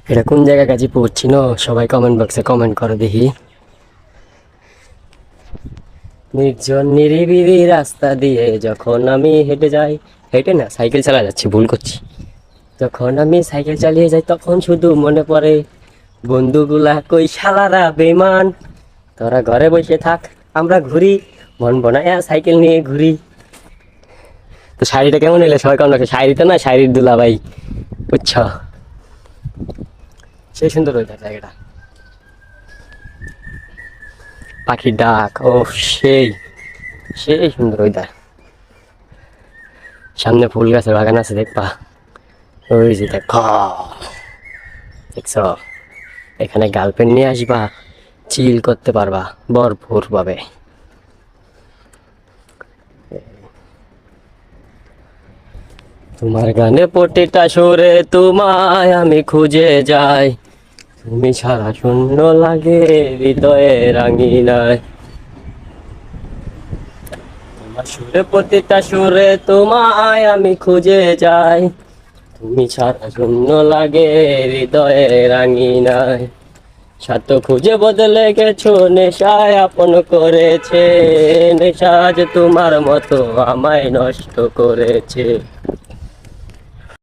এটা কোন জায়গা কাজে পড়ছি না, সবাই কমেন্ট বক্সে কমেন্ট করে দেখি। নির্জন নিরিবিলি রাস্তা দিয়ে যখন আমি হেঁটে যাই, হেঁটে না সাইকেল চালা যাচ্ছি, ভুল করছি। যখন আমি সাইকেল চালিয়ে যাই তখন শুধু মনে পড়ে বন্ধুগুলা কই শালারা বেমান। তোরা ঘরে বসে থাক, আমরা ঘুরি, মন বনায়া সাইকেল নিয়ে ঘুরি। তো শাড়িটা কেমন এলে সবাই কেমন লাগছে? শাড়িটা না শাড়ির দুলা ভাই, বুঝছ? সেই সুন্দর ওইটা জায়গাটা, পাখির ডাক, ও সেই সেই সুন্দর ওইটা। সামনে ফুল গাছের বাগান আছে দেখবা, ওই যে দেখ, দেখছ? এখানে গার্লফ্রেন্ড নিয়ে আসবা, চিল করতে পারবা ভরপুর ভাবে। তোমার গানে প্রতিটা সুরে তোমায় আমি খুঁজে যাই, তুমি ছাড়া শূন্য লাগে হৃদয়ে রাঙিনায়। তোমার সুরে প্রতিটা সুরে তোমায় আমি খুঁজে যাই, তুমি ছাড়া শূন্য লাগে হৃদয়ে রাঙিনায়। স্বার্থ খুঁজে বদলে গেছো, নেশায় আপন করেছে, নেশা যে তোমার মতো আমায় নষ্ট করেছে।